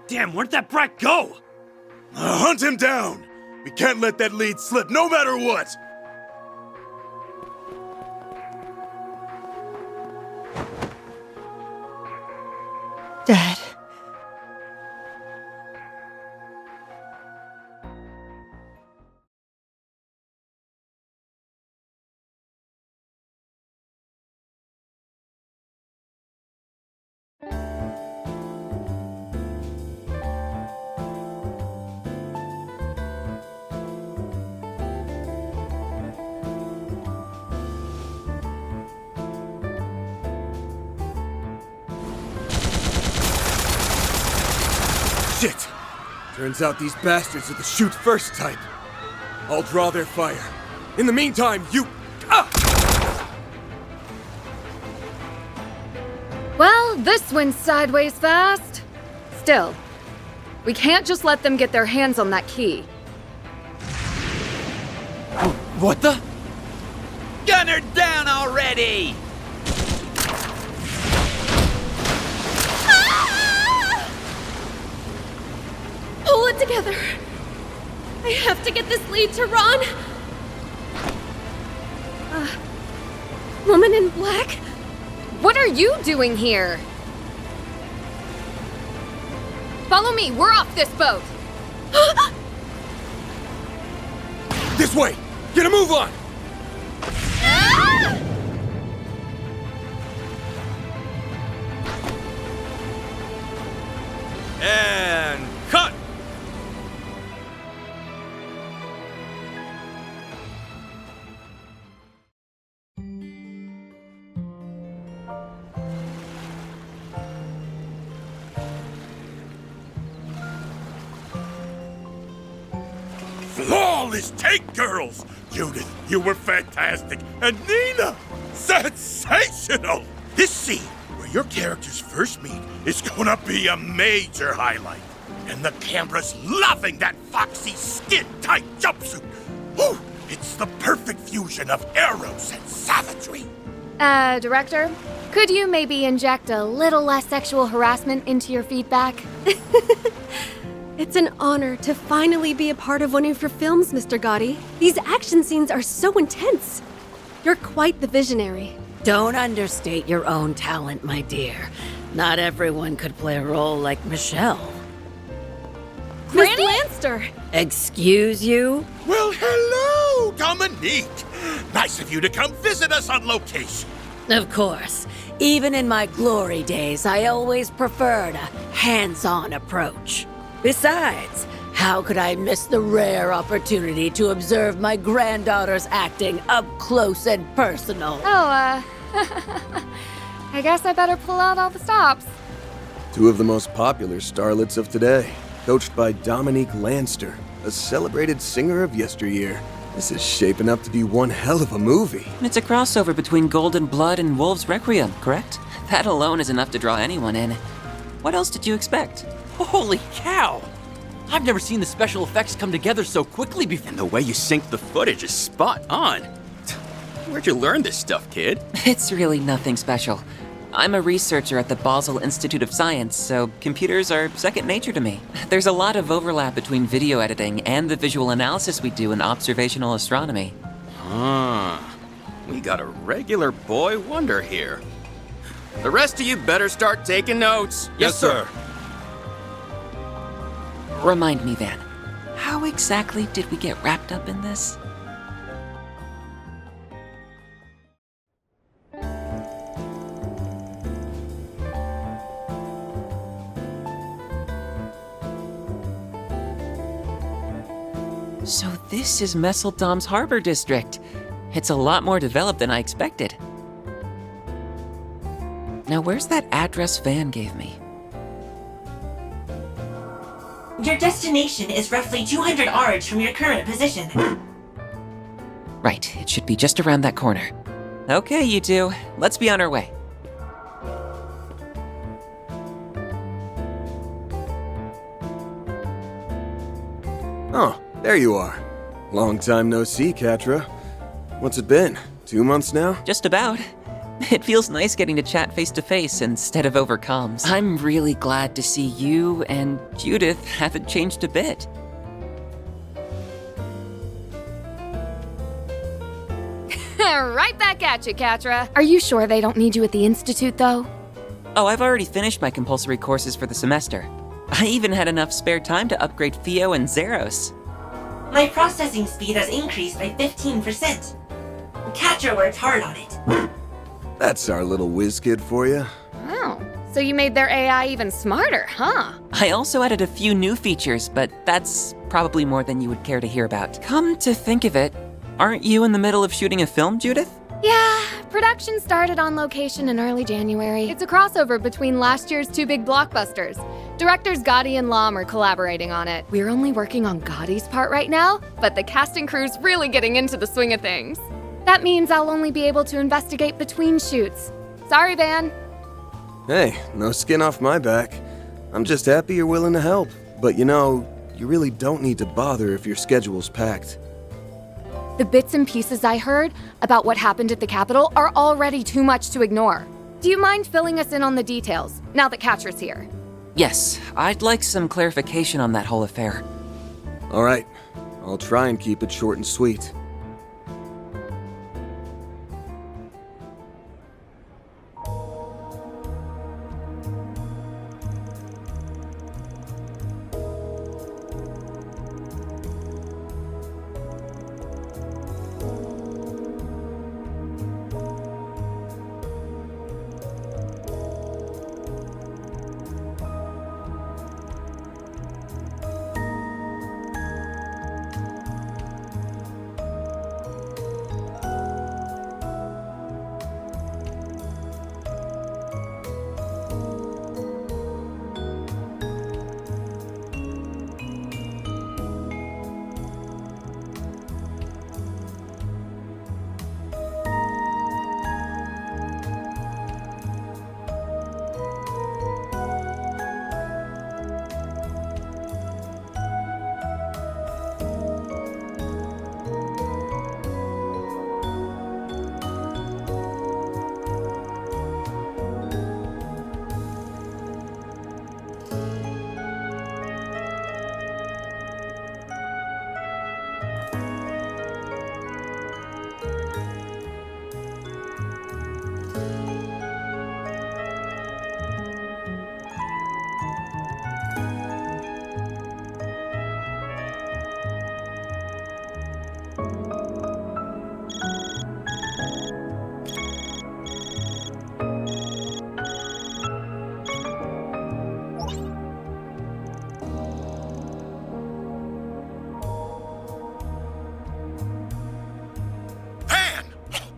Damn, where'd that brat go? Hunt him down! We can't let that lead slip, no matter what! Dad. Shit! Turns out these bastards are the shoot-first type. I'll draw their fire. In the meantime, you... Well, this went sideways fast. Still, we can't just let them get their hands on that key. What the? Gun her down already! Pull it together. I have to get this lead to Ron. Woman in black? What are you doing here? Follow me, we're off this boat. This way! Get a move on! And cut! Flawless take, girls! Judith, you were fantastic, and Nina, sensational! This scene, where your characters first meet, is gonna be a major highlight. And the camera's loving that foxy, skin-tight jumpsuit. Whew, it's the perfect fusion of eros and savagery. Director, could you maybe inject a little less sexual harassment into your feedback? It's an honor to finally be a part of one of your films, Mr. Gotti. These action scenes are so intense. You're quite the visionary. Don't understate your own talent, my dear. Not everyone could play a role like Michelle. Miss Lanster! Excuse you? Well, hello, Dominique. Nice of you to come visit us on location. Of course. Even in my glory days, I always preferred a hands-on approach. Besides, how could I miss the rare opportunity to observe my granddaughter's acting up close and personal? Oh, I guess I better pull out all the stops. Two of the most popular starlets of today, coached by Dominique Lanster, a celebrated singer of yesteryear. This is shaping up to be one hell of a movie. It's a crossover between Golden Blood and Wolves Requiem, correct? That alone is enough to draw anyone in. What else did you expect? Holy cow! I've never seen the special effects come together so quickly before. And the way you sync the footage is spot on. Where'd you learn this stuff, kid? It's really nothing special. I'm a researcher at the Basel Institute of Science, so computers are second nature to me. There's a lot of overlap between video editing and the visual analysis we do in observational astronomy. We got a regular boy wonder here. The rest of you better start taking notes. Yes, sir. Remind me then, how exactly did we get wrapped up in this? So this is Messeldom's Harbor District. It's a lot more developed than I expected. Now where's that address Van gave me? Your destination is roughly 200 ards from your current position. Right, it should be just around that corner. Okay, you two, let's be on our way. Oh, there you are. Long time no see, Catra. What's it been? 2 months now? Just about. It feels nice getting to chat face to face instead of over comms. I'm really glad to see you and Judith haven't changed a bit. Right back at you, Catra. Are you sure they don't need you at the Institute, though? Oh, I've already finished my compulsory courses for the semester. I even had enough spare time to upgrade Theo and Zeros. My processing speed has increased by 15%. Catra worked hard on it. That's our little whiz kid for you. Oh, so you made their AI even smarter, huh? I also added a few new features, but that's probably more than you would care to hear about. Come to think of it, aren't you in the middle of shooting a film, Judith? Yeah, production started on location in early January. It's a crossover between last year's two big blockbusters. Directors Gotti and Lam are collaborating on it. We're only working on Gotti's part right now, but the cast and crew's really getting into the swing of things. That means I'll only be able to investigate between shoots. Sorry, Van. Hey, no skin off my back. I'm just happy you're willing to help. But you know, you really don't need to bother if your schedule's packed. The bits and pieces I heard about what happened at the Capitol are already too much to ignore. Do you mind filling us in on the details, now that Catra's here? Yes, I'd like some clarification on that whole affair. All right, I'll try and keep it short and sweet.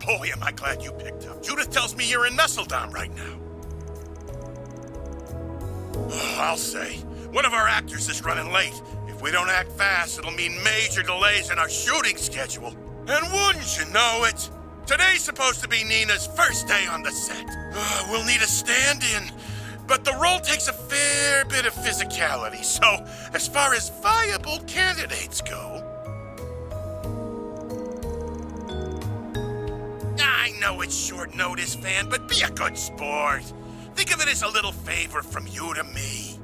Boy, am I glad you picked up. Judith tells me you're in Nesseldom right now. Oh, I'll say, one of our actors is running late. If we don't act fast, it'll mean major delays in our shooting schedule. And wouldn't you know it? Today's supposed to be Nina's first day on the set. We'll need a stand-in, but the role takes a fair bit of physicality, so as far as viable candidates go... I know it's short notice, Van, but be a good sport. Think of it as a little favor from you to me.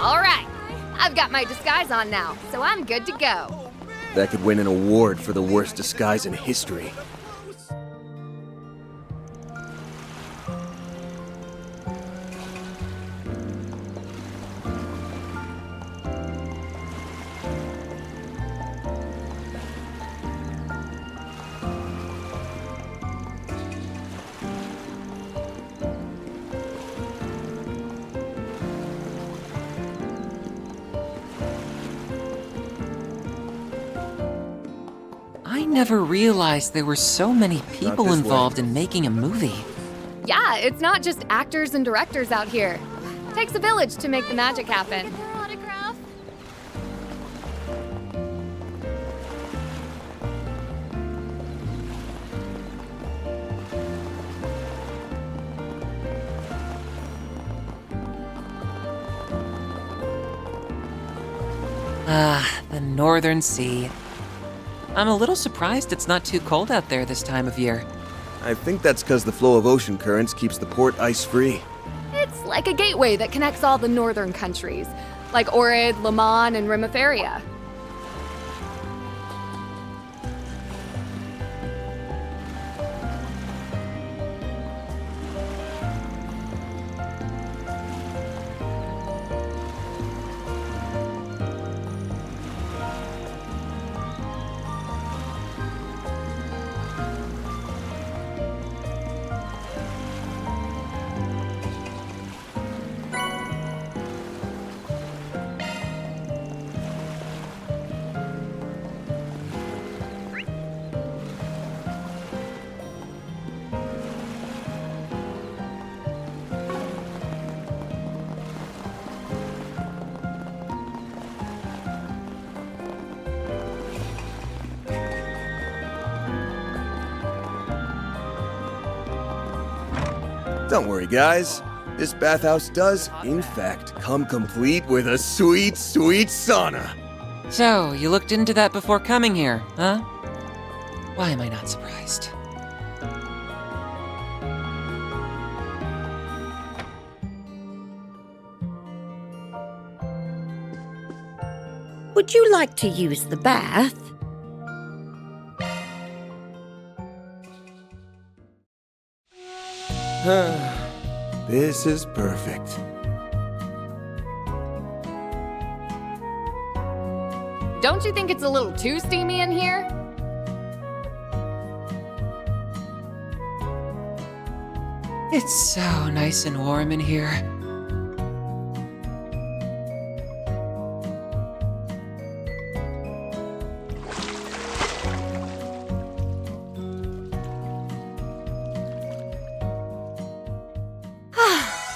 All right, I've got my disguise on now, so I'm good to go. That could win an award for the worst disguise in history. I never realized there were so many people this way. involved in making a movie. Yeah, it's not just actors and directors out here. Takes a village to make the magic happen. Autograph? Ah, the Northern Sea. I'm a little surprised it's not too cold out there this time of year. I think that's because the flow of ocean currents keeps the port ice-free. It's like a gateway that connects all the northern countries, like Ohrid, Lemon, and Rimaferia. Don't worry, guys. This bathhouse does, in fact, come complete with a sweet, sweet sauna. So, you looked into that before coming here, huh? Why am I not surprised? Would you like to use the bath? This is perfect. Don't you think it's a little too steamy in here? It's so nice and warm in here.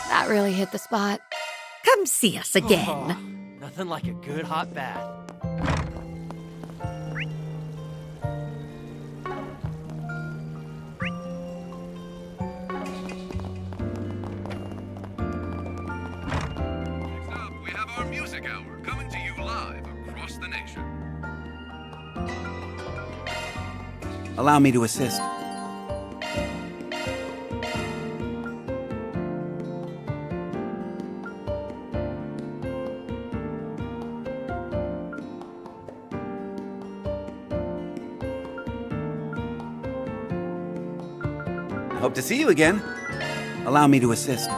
That really hit the spot. Come see us again. Nothing like a good hot bath. Next up, we have our music hour coming to you live across the nation. Allow me to assist. Hope to see you again. Allow me to assist.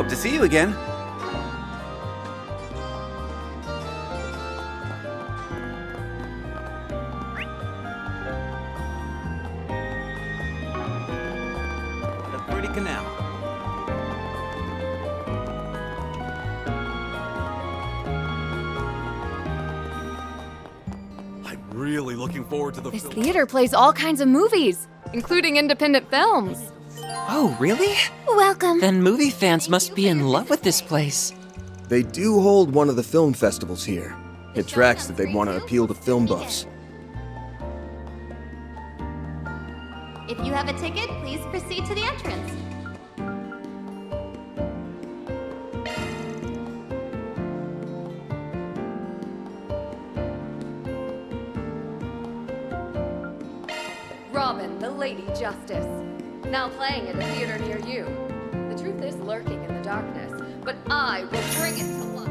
Hope to see you again. A pretty canal. I'm really looking forward to the This film. theater plays all kinds of movies, including independent films. Oh, really? Welcome. Then movie fans must be in love with this place. They do hold one of the film festivals here. It tracks that they'd want to appeal to film buffs. If you have a ticket, please proceed to the entrance. Robin, the Lady Justice. Now playing at a theater near you. The truth is lurking in the darkness, but I will bring it to light.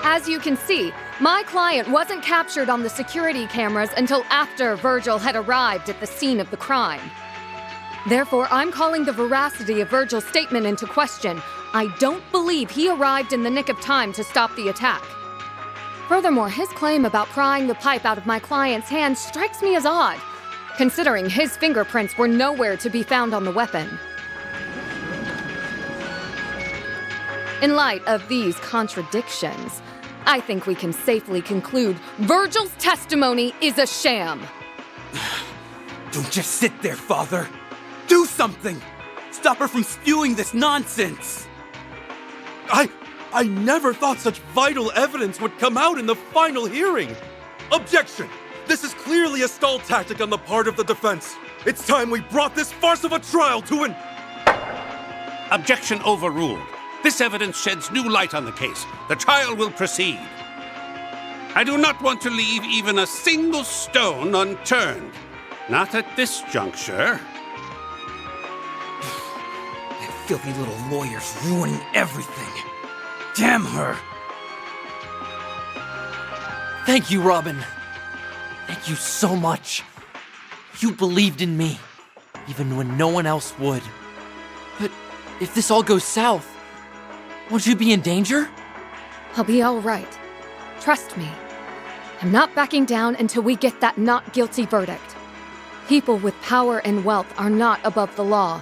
As you can see, my client wasn't captured on the security cameras until after Virgil had arrived at the scene of the crime. Therefore, I'm calling the veracity of Virgil's statement into question. I don't believe he arrived in the nick of time to stop the attack. Furthermore, his claim about prying the pipe out of my client's hand strikes me as odd, considering his fingerprints were nowhere to be found on the weapon. In light of these contradictions, I think we can safely conclude Virgil's testimony is a sham. Don't just sit there, Father. Do something! Stop her from spewing this nonsense! I never thought such vital evidence would come out in the final hearing. Objection! This is clearly a stall tactic on the part of the defense. It's time we brought this farce of a trial to an... Objection overruled. This evidence sheds new light on the case. The trial will proceed. I do not want to leave even a single stone unturned. Not at this juncture. That filthy little lawyer's ruining everything. Damn her! Thank you, Robin. Thank you so much. You believed in me, even when no one else would. But if this all goes south, won't you be in danger? I'll be all right. Trust me. I'm not backing down until we get that not guilty verdict. People with power and wealth are not above the law.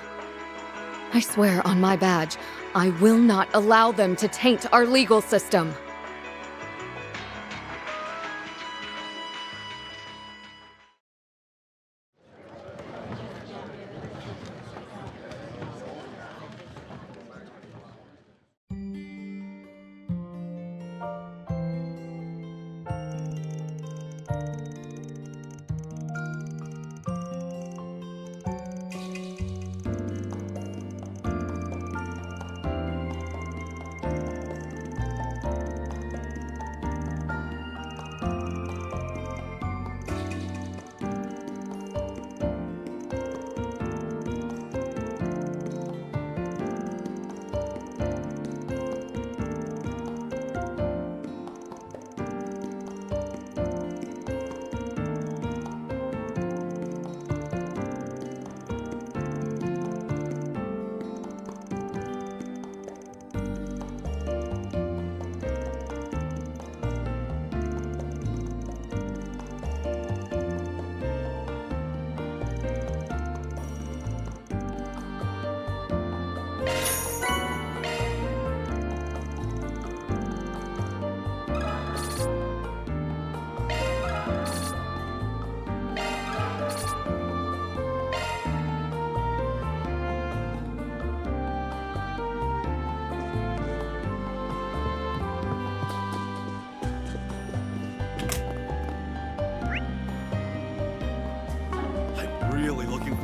I swear on my badge, I will not allow them to taint our legal system.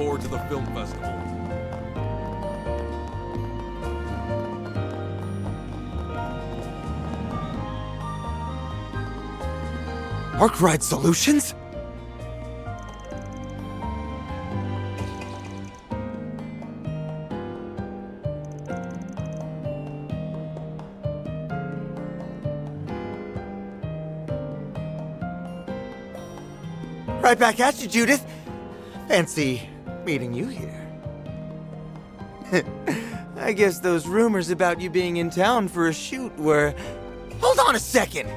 forward to the film festival. Arc Ride Solutions? Right back at you, Judith. Fancy meeting you here. I guess those rumors about you being in town for a shoot were... Hold on a second!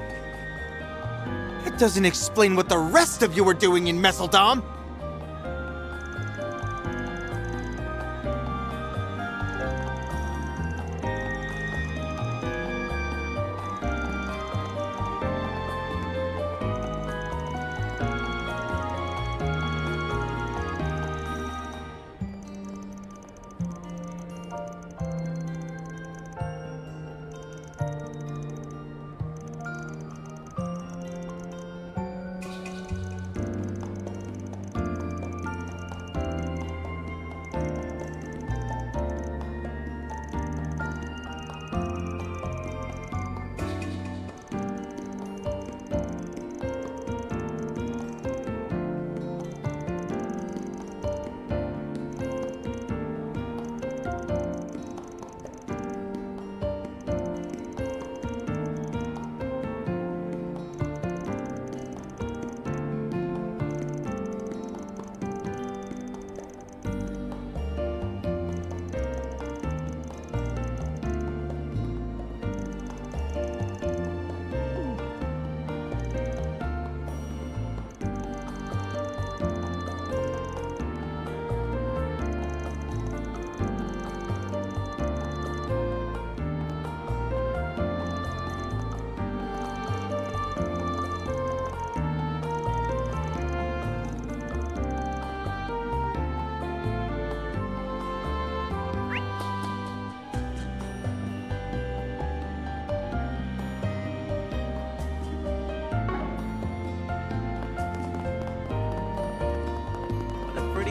That doesn't explain what the rest of you were doing in Messeldom!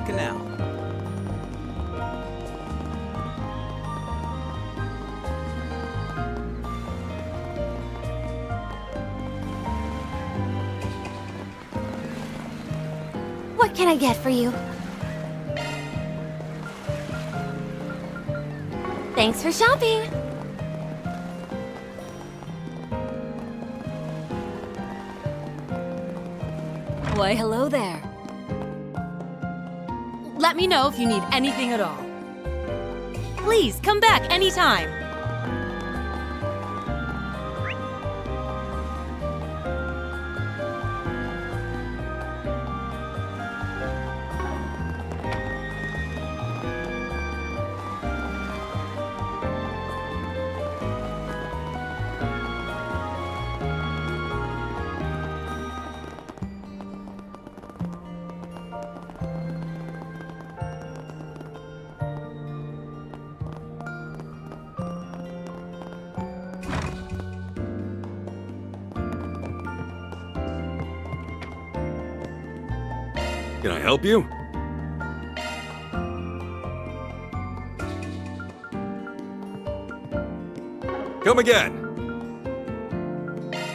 Canal. What can I get for you? Thanks for shopping! Why, hello there. Let me know if you need anything at all. Please, come back anytime. Can I help you? Come again.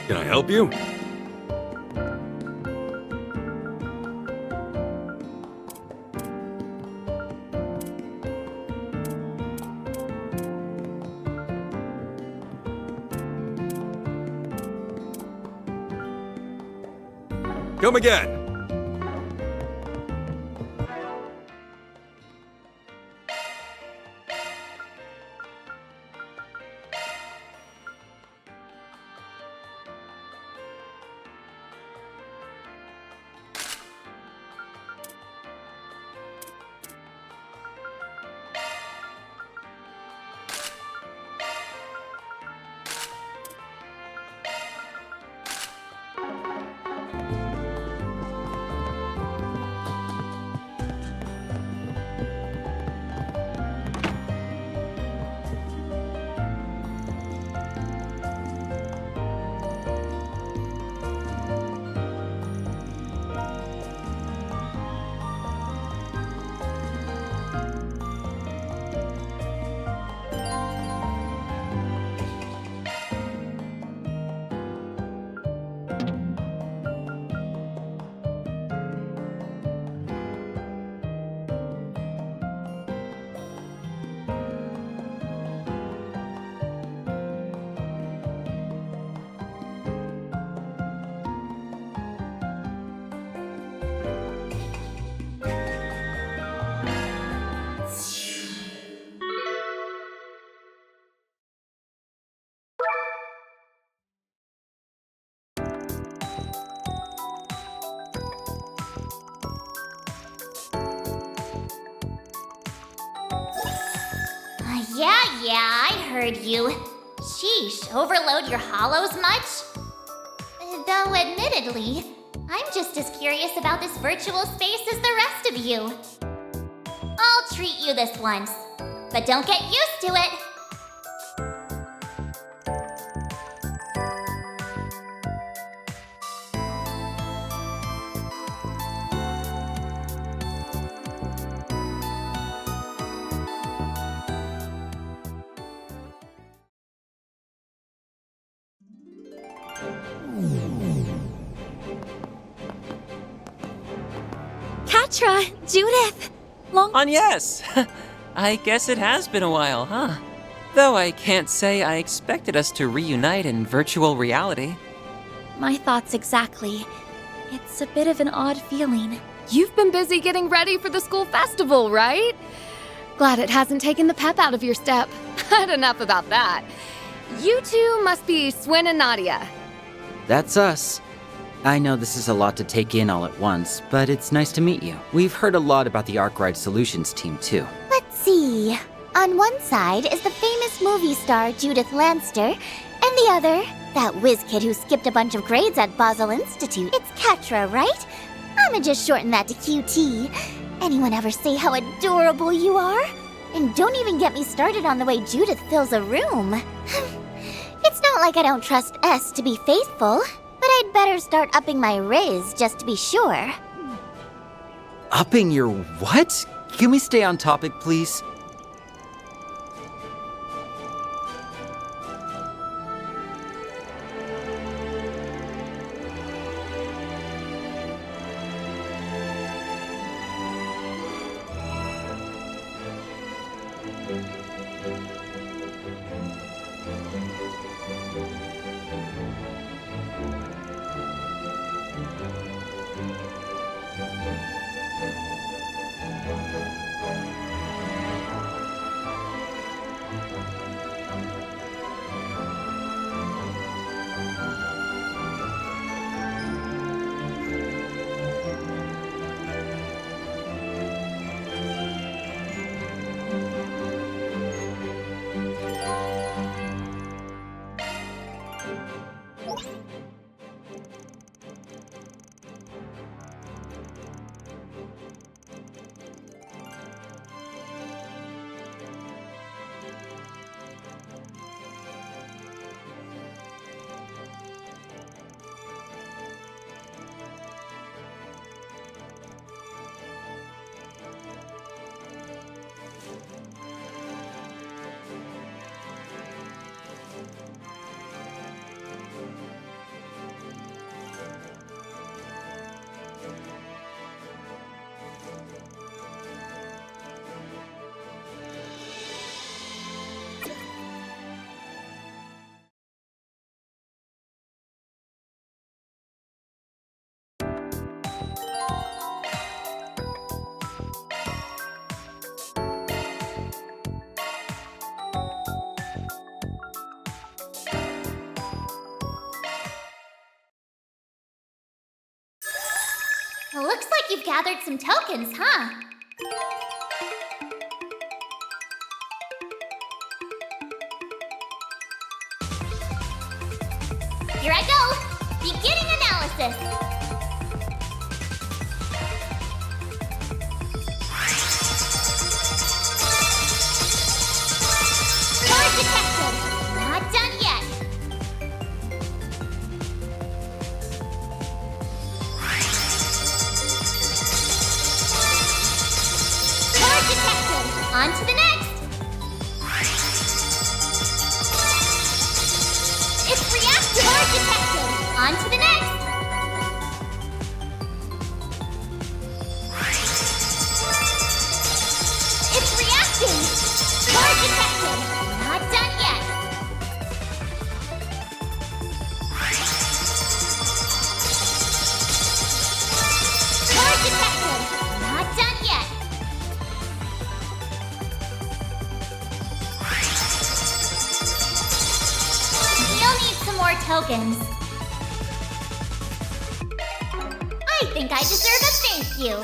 Can I help you? Come again. yeah, I heard you. Sheesh, overload your hollows much? Though, admittedly, I'm just as curious about this virtual space as the rest of you. I'll treat you this once, but don't get used to it. Katra, Judith! Yes! I guess it has been a while, huh? Though I can't say I expected us to reunite in virtual reality. My thoughts exactly. It's a bit of an odd feeling. You've been busy getting ready for the school festival, right? Glad it hasn't taken the pep out of your step. But enough about that. You two must be Swin and Nadia. That's us. I know this is a lot to take in all at once, but it's nice to meet you. We've heard a lot about the Arkwright Solutions team, too. Let's see. On one side is the famous movie star Judith Lanster, and the other, that whiz kid who skipped a bunch of grades at Basel Institute. It's Katra, right? I'ma just shorten that to QT. Anyone ever say how adorable you are? And don't even get me started on the way Judith fills a room. It's not like I don't trust S to be faithful, but I'd better start upping my riz just to be sure. Upping your what? Can we stay on topic, please? Looks like you've gathered some tokens, huh? Here I go! Beginning analysis! Card detected! Not done yet! Card detected! On to the next! It's reactive! Card detected! On to the next! It's reacting! Card detected! Not done yet! Card detected! Not done yet! You'll need some more tokens. I think I deserve a thank you.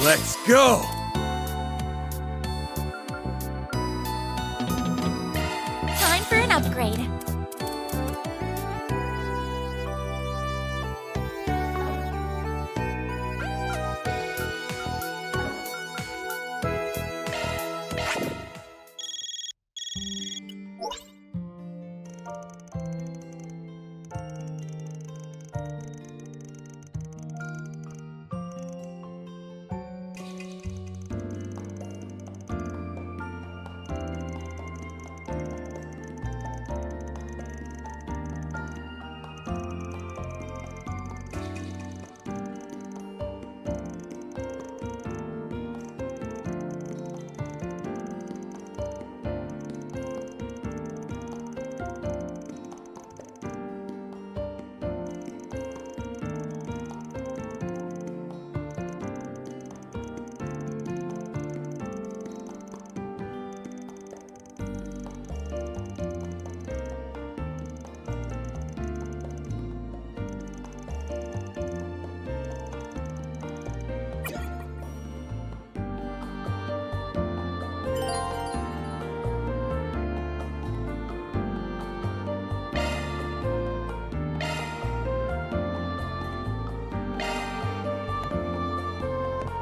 Let's go! Time for an upgrade.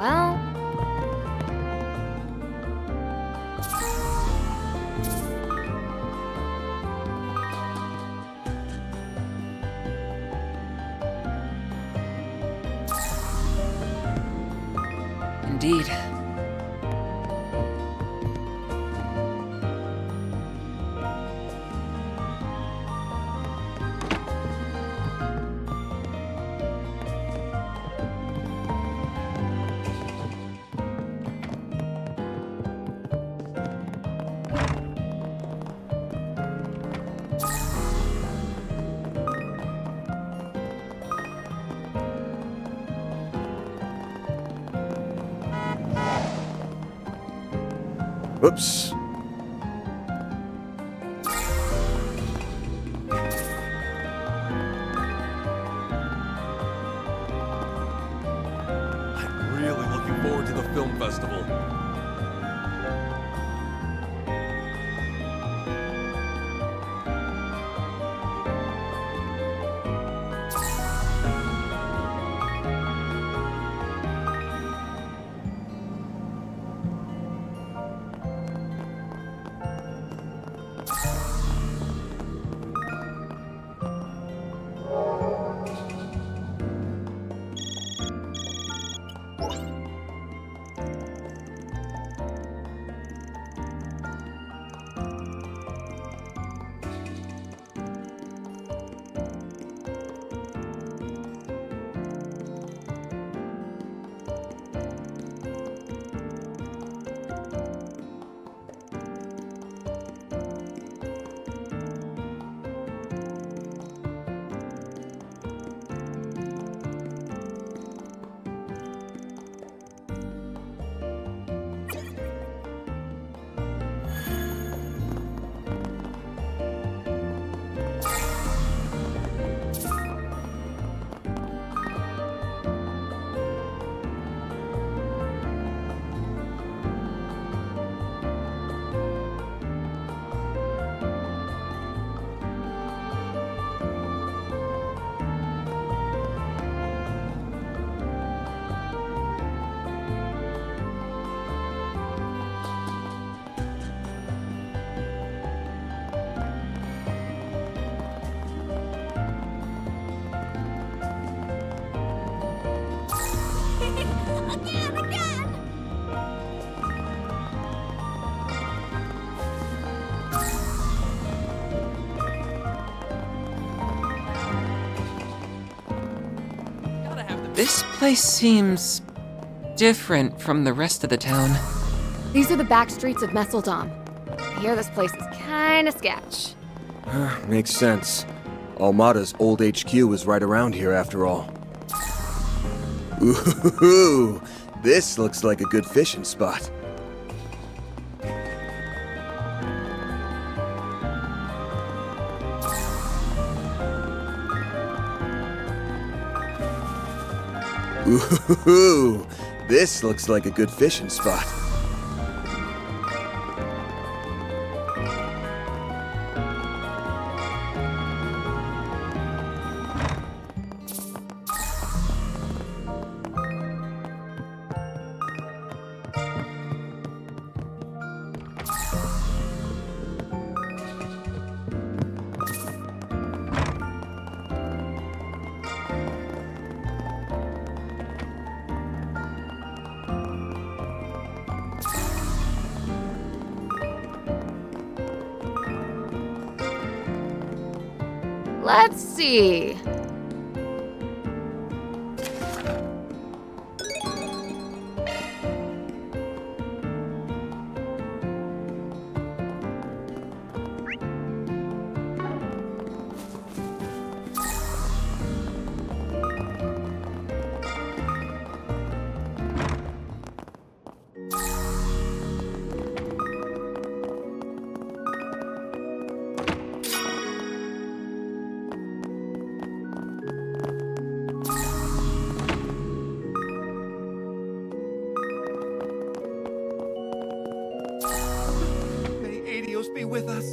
Well, Indeed. Whoops. I'm really looking forward to the film festival. This place seems different from the rest of the town. these are the back streets of Messeldom. I hear this place is kinda sketch. Makes sense. Almada's old HQ was right around here after all. Ooh, this looks like a good fishing spot. Ooh, This looks like a good fishing spot. Let's see. May Adios be with us.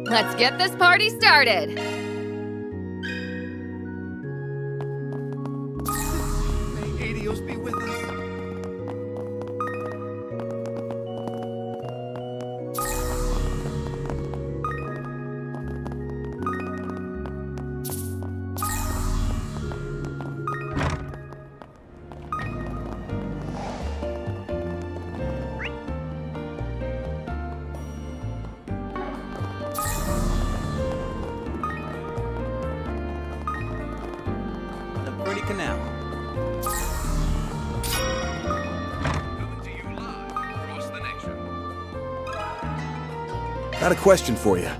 Let's get this party started. May Adios be with us. The pretty canal. got a question for you.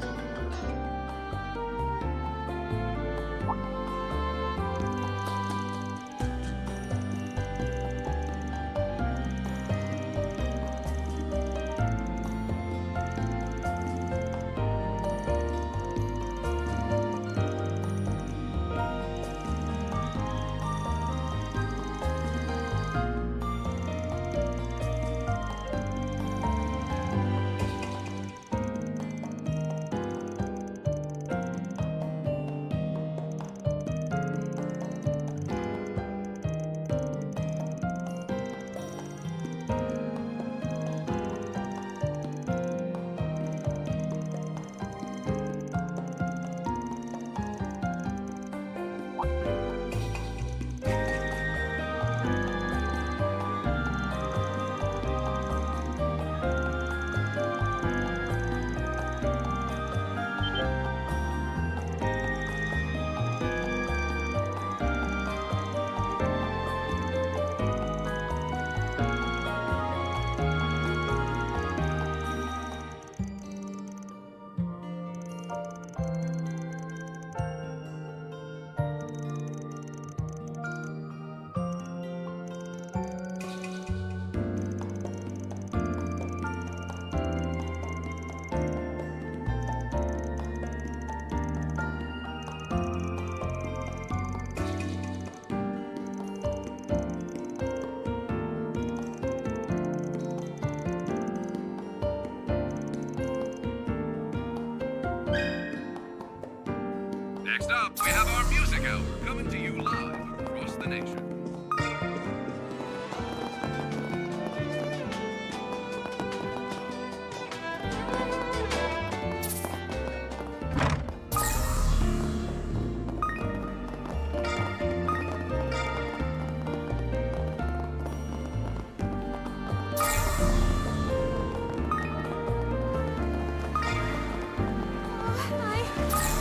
Next up, we have our music hour coming to you live across the nation.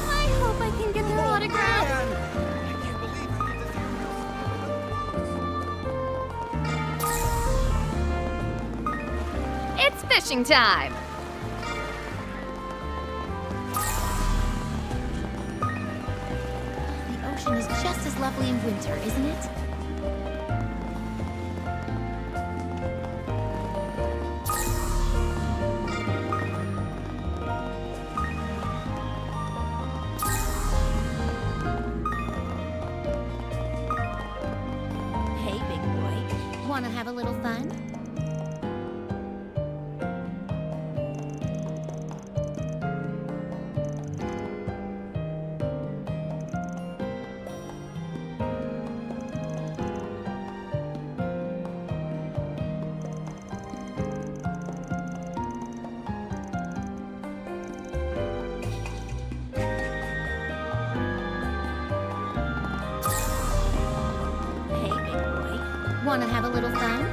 I hope I can get their autograph. It's fishing time! The ocean is just as lovely in winter, isn't it? Hey, big boy. Wanna have a little fun? Hey, big boy. Wanna have a little fun?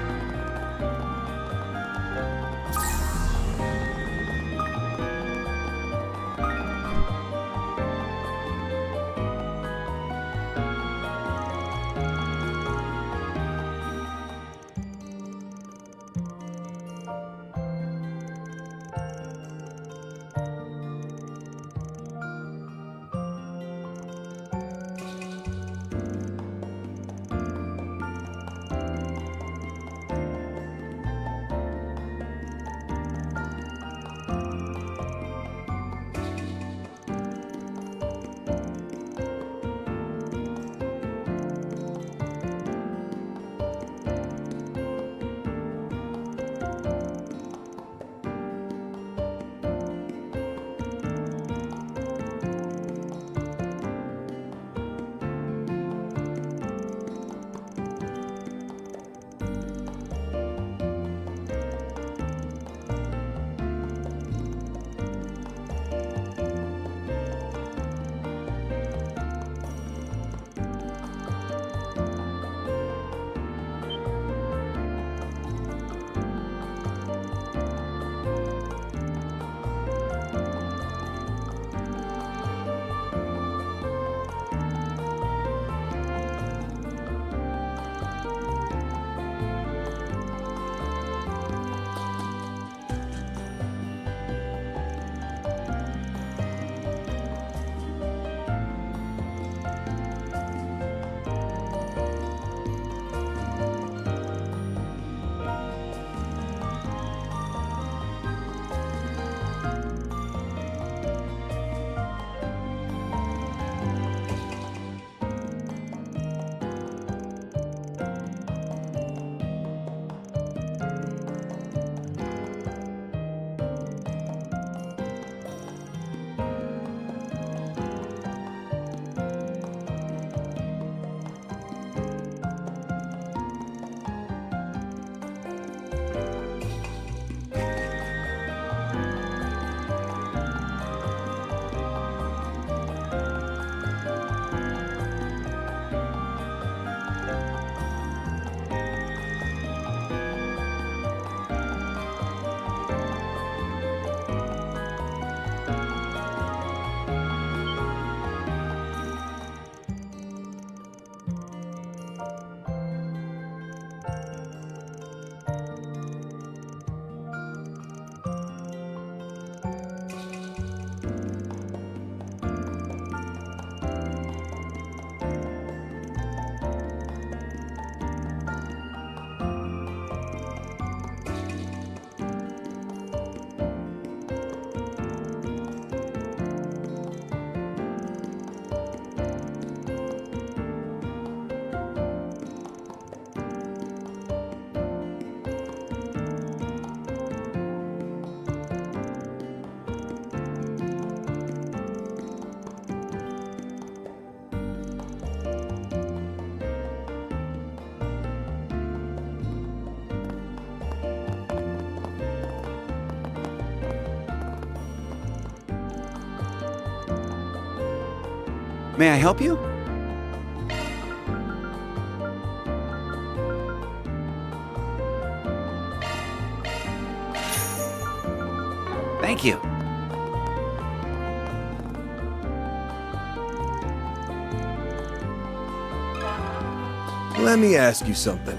May I help you? Thank you. Let me ask you something.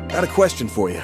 Got a question for you.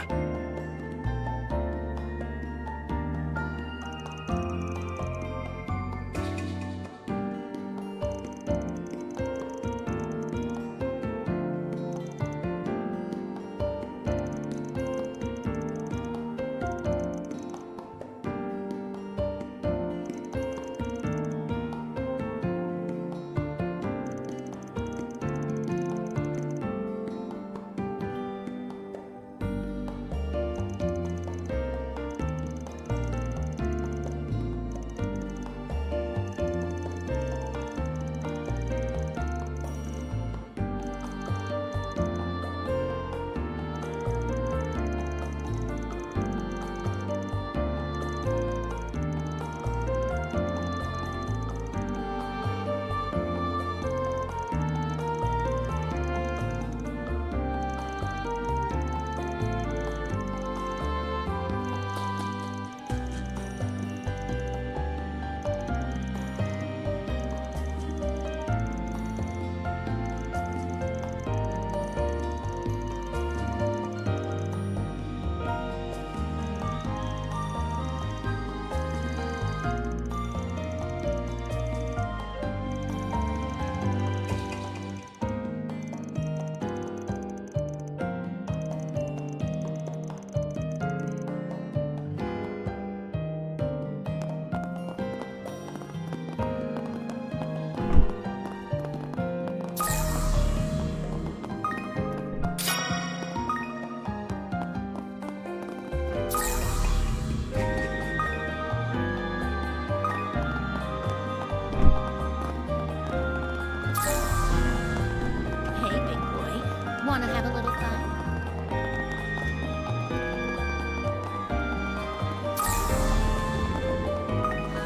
Want to have a little fun?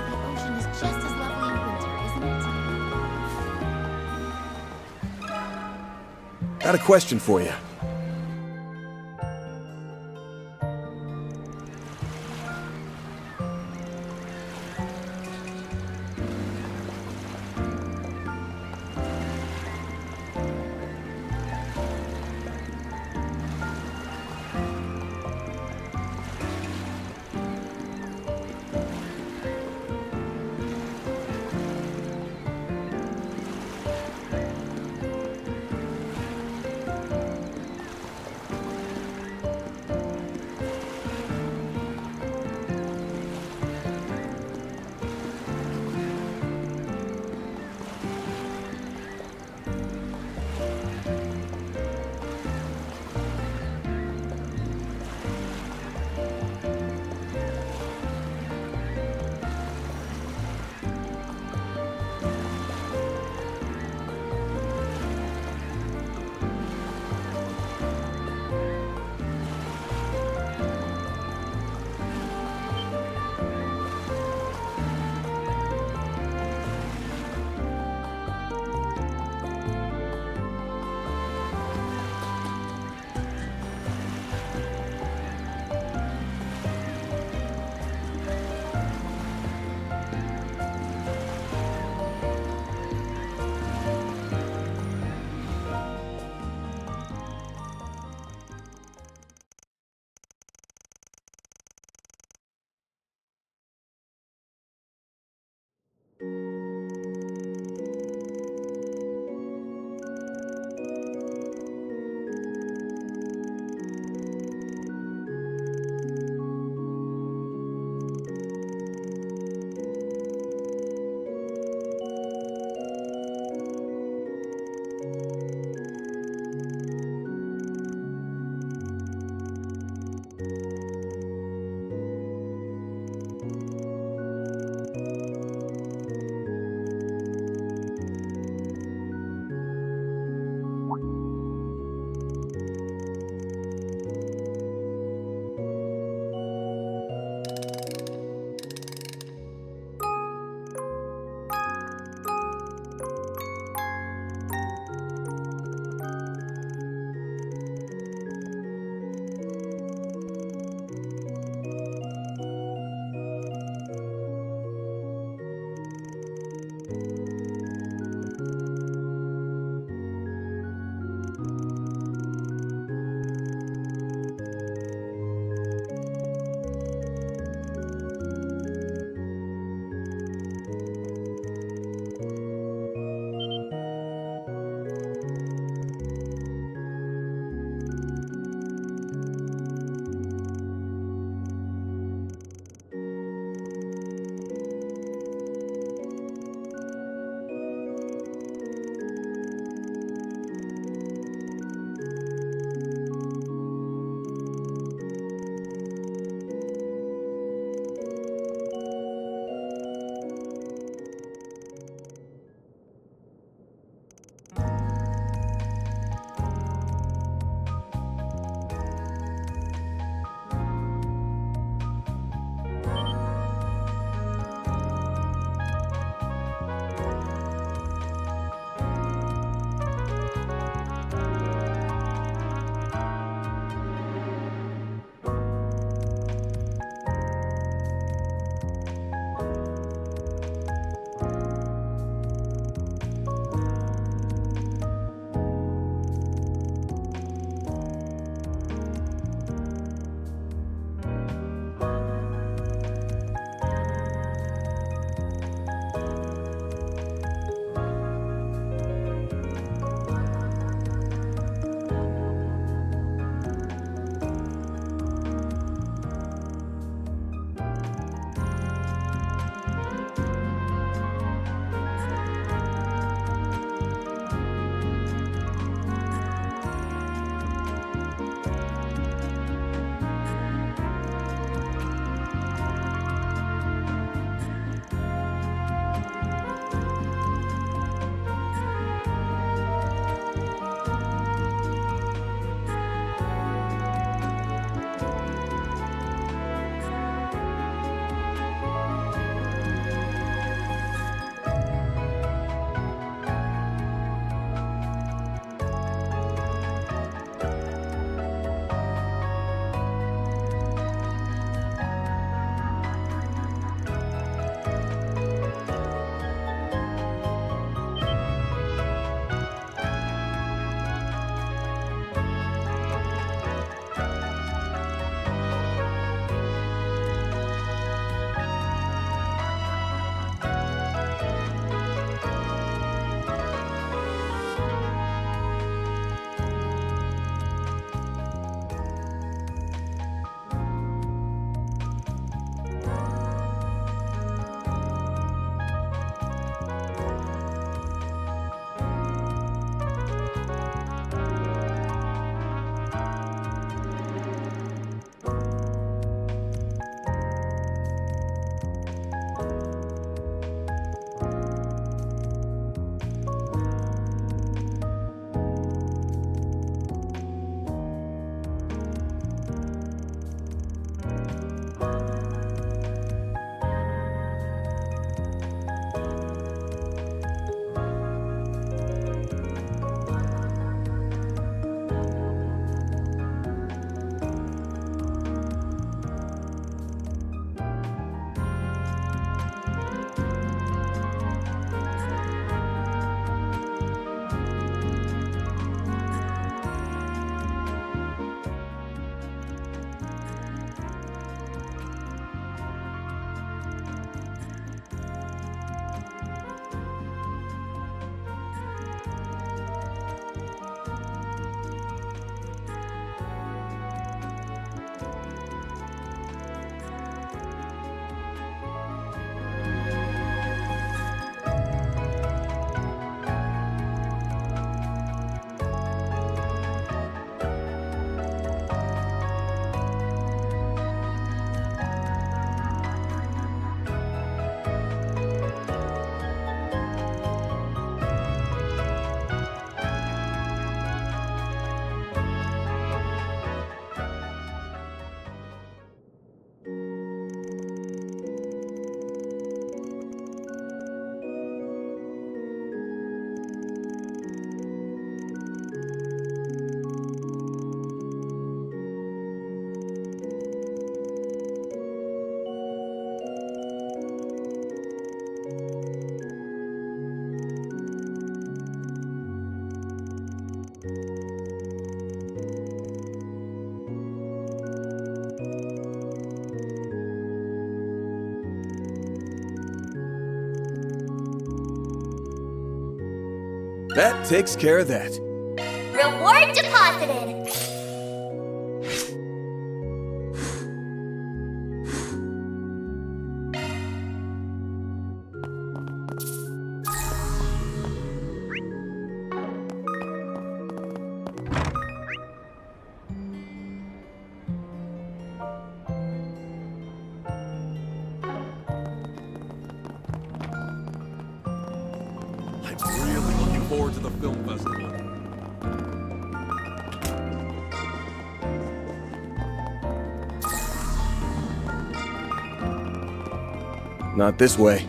The ocean is just as lovely in winter, isn't it? Got a question for you. That takes care of that. Reward deposited. I'm really looking forward to the film festival. Not this way.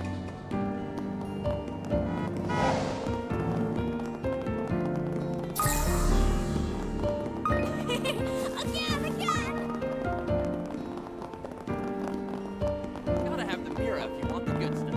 Gotta have the mirror if you want the good stuff.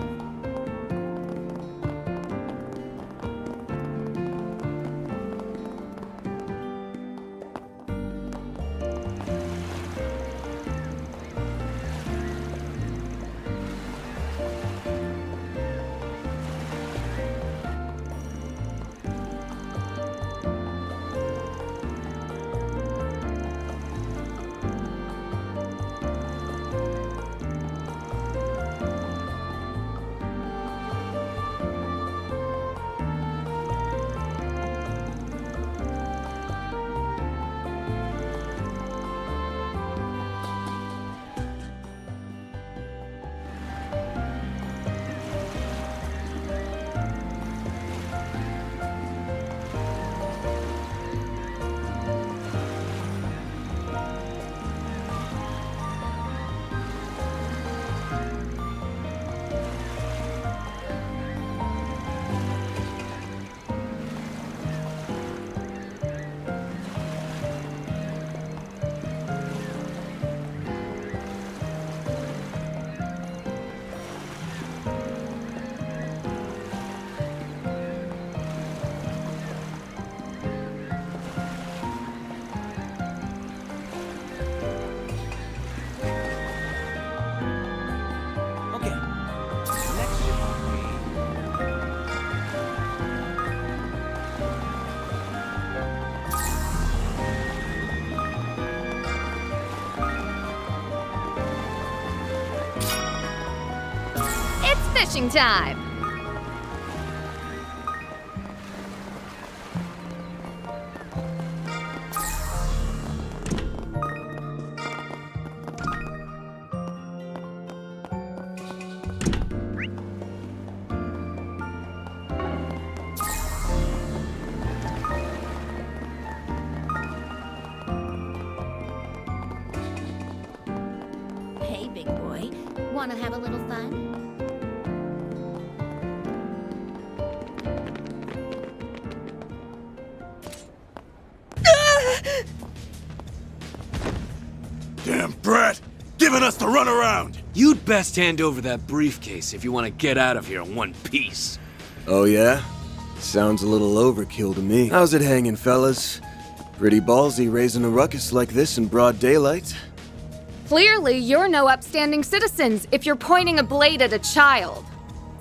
Fishing time! Hey, big boy. Wanna have a little fun? Damn brat! Giving us the runaround! You'd best hand over that briefcase if you want to get out of here in one piece. Oh yeah? Sounds a little overkill to me. How's it hanging, fellas? Pretty ballsy raising a ruckus like this in broad daylight. Clearly, you're no upstanding citizens if you're pointing a blade at a child.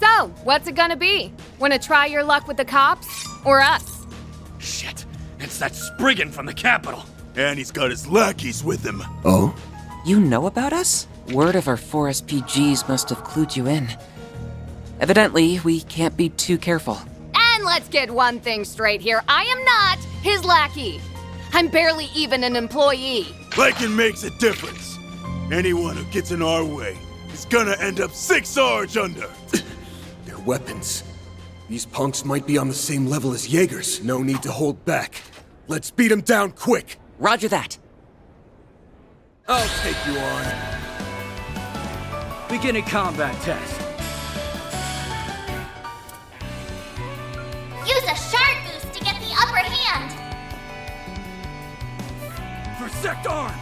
So, what's it gonna be? Wanna try your luck with the cops? Or us? Shit, it's that Spriggan from the Capitol. And he's got his lackeys with him. Oh? You know about us? Word of our 4 SPGs must have clued you in. Evidently, we can't be too careful. And let's get one thing straight here. I am not his lackey. I'm barely even an employee. Liking makes a difference. Anyone who gets in our way is gonna end up 6 Sarge under. Their weapons. These punks might be on the same level as Jaegers. No need to hold back. Let's beat them down quick. Roger that. I'll take you on. Beginning combat test. Use a shard boost to get the upper hand. Versect arms.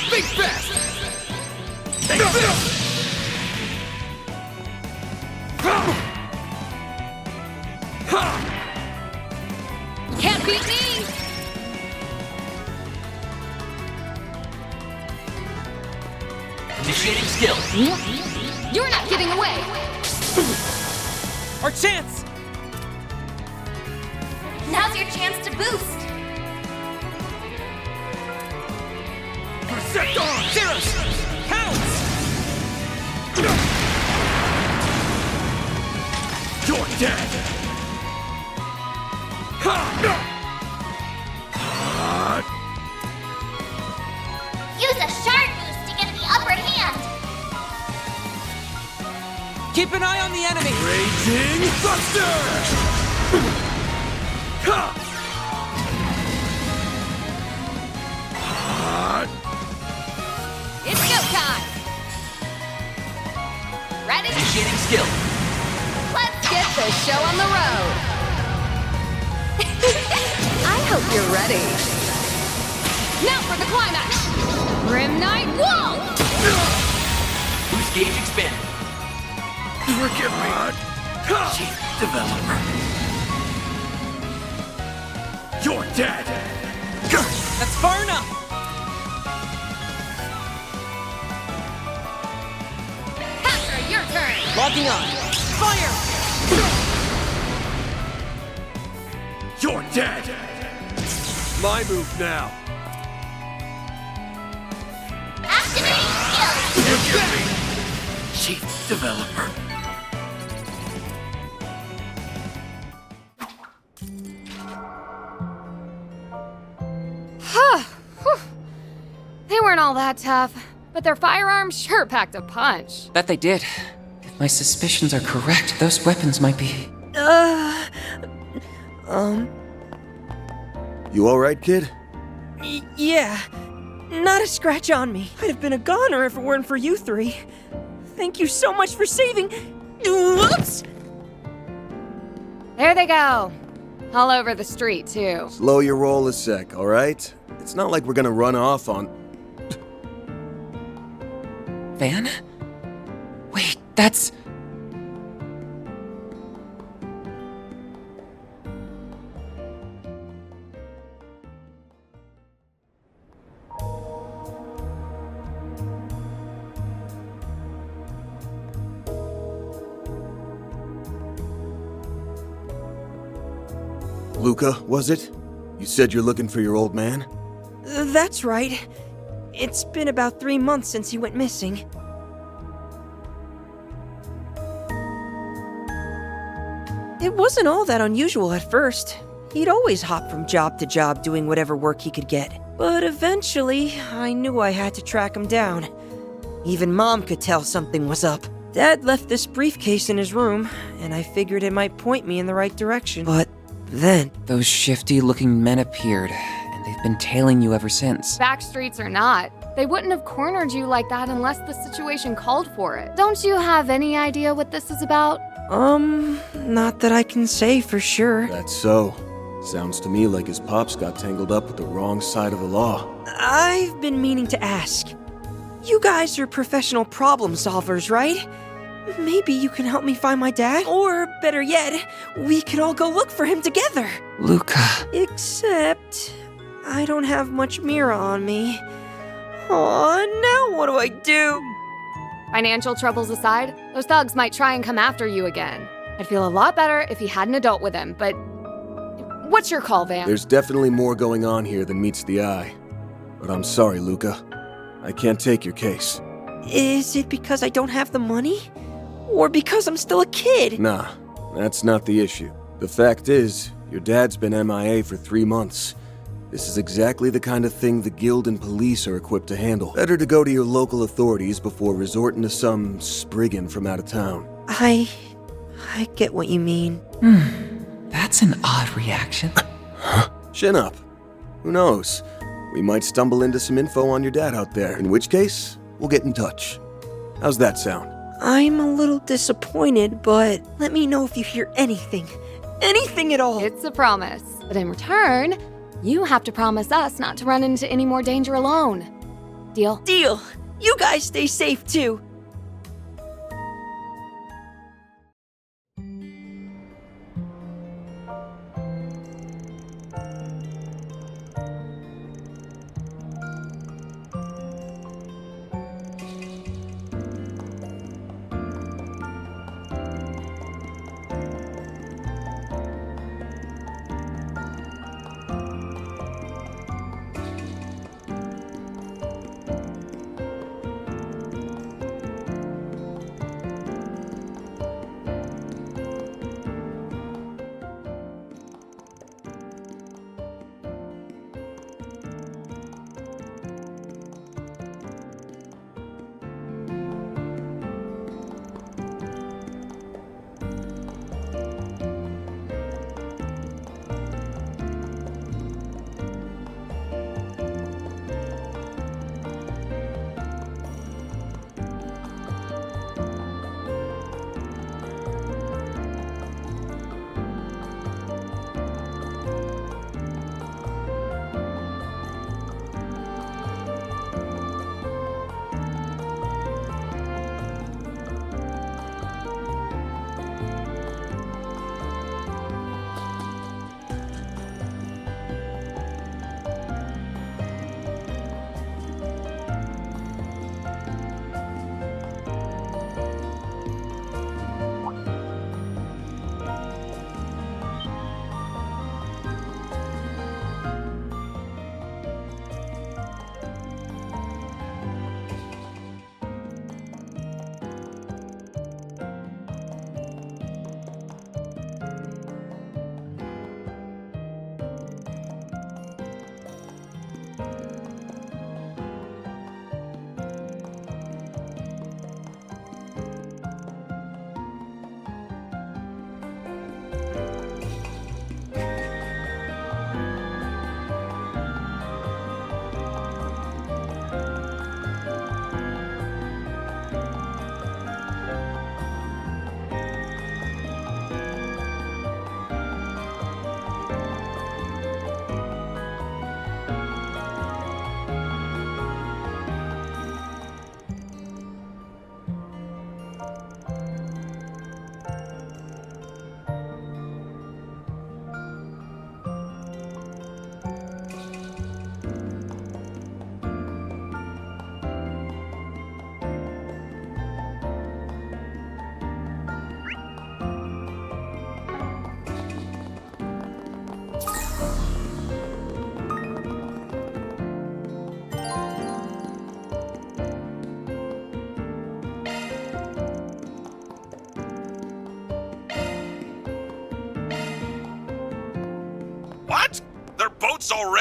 Think fast. Take this. Can't beat me! Initiating skill. You're not getting away! Our chance! Now's your chance to boost. Perceptor! Zeros! Pounce! You're dead! Use a shard boost to get the upper hand. Keep an eye on the enemy! Raging Buster! It's go time! Ready? Initiating skill. Let's get the show on the road! I hope you're ready. Now for the climax! Grim Knight, whoa! Whose gauge expanded? Forgive me, Chief Developer. you're dead! That's far enough! Capture, your turn! Locking on. Fire! You're dead! My move now. Activating skill. Forgive me! Chief Developer. They weren't all that tough, but their firearms sure packed a punch. That they did. If my suspicions are correct, those weapons might be. You alright, kid? Yeah. Not a scratch on me. I'd have been a goner if it weren't for you three. Thank you so much for saving. Whoops! There they go. All over the street, too. Slow your roll a sec, alright? It's not like we're gonna run off on. Van? Wait, that's. Luca, was it? You said you're looking for your old man? That's right. It's been about 3 months since he went missing. It wasn't all that unusual at first. He'd always hop from job to job doing whatever work he could get. But eventually, I knew I had to track him down. Even Mom could tell something was up. Dad left this briefcase in his room, and I figured it might point me in the right direction. But then... Those shifty-looking men appeared, and they've been tailing you ever since. Back streets or not, they wouldn't have cornered you like that unless the situation called for it. Don't you have any idea what this is about? Not that I can say for sure. That's so. Sounds to me like his pops got tangled up with the wrong side of the law. I've been meaning to ask. You guys are professional problem solvers, right? Maybe you can help me find my dad? Or, better yet, we could all go look for him together. Luca. Except, I don't have much Mira on me. Aw, now what do I do? Financial troubles aside, those thugs might try and come after you again. I'd feel a lot better if he had an adult with him, but... What's your call, Van? There's definitely more going on here than meets the eye. But I'm sorry, Luca. I can't take your case. Is it because I don't have the money? Or because I'm still a kid? Nah, that's not the issue. The fact is, your dad's been MIA for 3 months. This is exactly the kind of thing the guild and police are equipped to handle. Better to go to your local authorities before resorting to some spriggan from out of town. I get what you mean. That's an odd reaction. Chin up. Who knows? We might stumble into some info on your dad out there, in which case, we'll get in touch. How's that sound? I'm a little disappointed, but let me know if you hear anything. Anything at all. It's a promise. But in return, you have to promise us not to run into any more danger alone. Deal? Deal. You guys stay safe, too.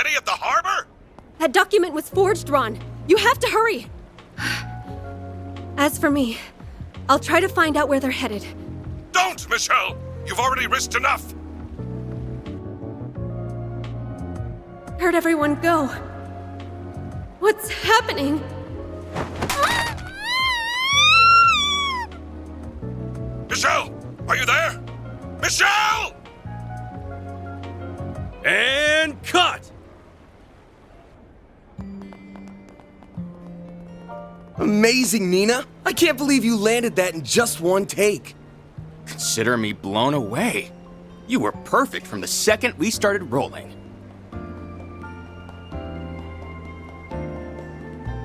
already at the harbor? That document was forged, Ron. You have to hurry. As for me, I'll try to find out where they're headed. Don't, Michelle! You've already risked enough! Where'd everyone go? What's happening? Michelle! Are you there? Michelle! And cut! Amazing, Nina! I can't believe you landed that in just one take. Consider me blown away. You were perfect from the second we started rolling.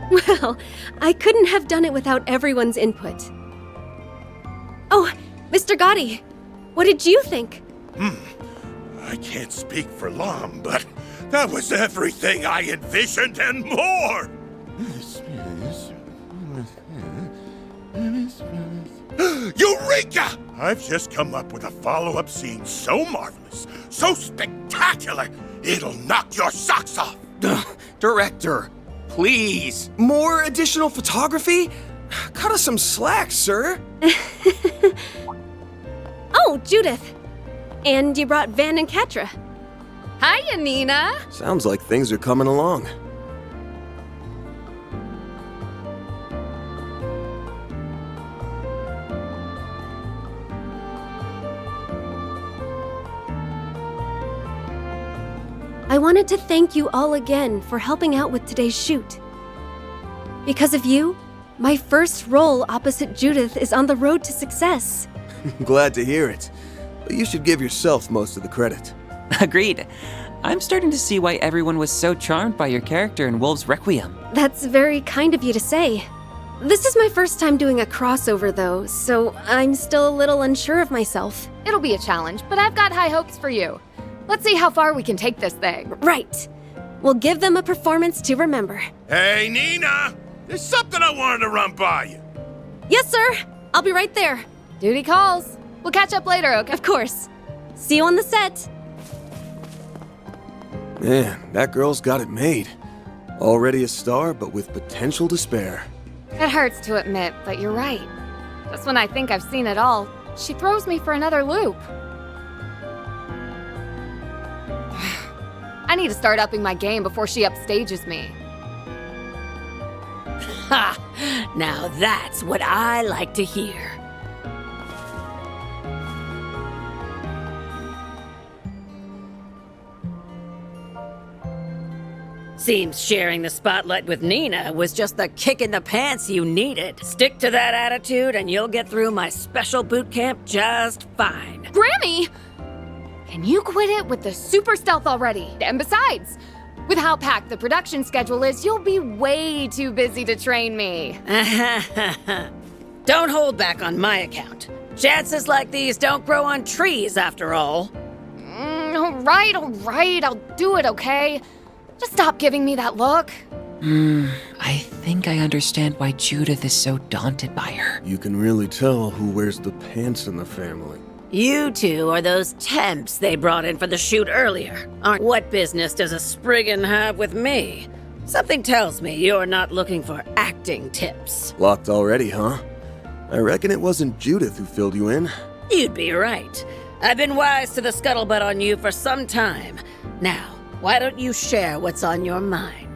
Well, I couldn't have done it without everyone's input. Oh, Mr. Gotti, what did you think? I can't speak for Lom, but that was everything I envisioned and more! Eureka! I've just come up with a follow-up scene so marvelous, so spectacular, it'll knock your socks off! Director, please! More additional photography? Cut us some slack, sir. Oh, Judith. And you brought Van and Katra. Hiya, Nina. Sounds like things are coming along. I wanted to thank you all again for helping out with today's shoot. Because of you, my first role opposite Judith is on the road to success. Glad to hear it. But you should give yourself most of the credit. Agreed. I'm starting to see why everyone was so charmed by your character in Wolves Requiem. That's very kind of you to say. This is my first time doing a crossover, though, so I'm still a little unsure of myself. It'll be a challenge, but I've got high hopes for you. Let's see how far we can take this thing. Right. We'll give them a performance to remember. Hey, Nina! There's something I wanted to run by you. Yes, sir. I'll be right there. Duty calls. We'll catch up later, okay? Of course. See you on the set. Man, that girl's got it made. Already a star, but with potential to spare. It hurts to admit, but you're right. Just when I think I've seen it all, she throws me for another loop. I need to start upping my game before she upstages me. Ha! Now that's what I like to hear. Seems sharing the spotlight with Nina was just the kick in the pants you needed. Stick to that attitude and you'll get through my special boot camp just fine. Grammy! Can you quit it with the super stealth already? And besides, with how packed the production schedule is, you'll be way too busy to train me. Don't hold back on my account. Chances like these don't grow on trees, after all. All right, I'll do it, okay? Just stop giving me that look. I think I understand why Judith is so daunted by her. You can really tell who wears the pants in the family. You two are those temps they brought in for the shoot earlier. What business does a Spriggan have with me? Something tells me you're not looking for acting tips. Locked already, huh? I reckon it wasn't Judith who filled you in. You'd be right. I've been wise to the scuttlebutt on you for some time. Now, why don't you share what's on your mind?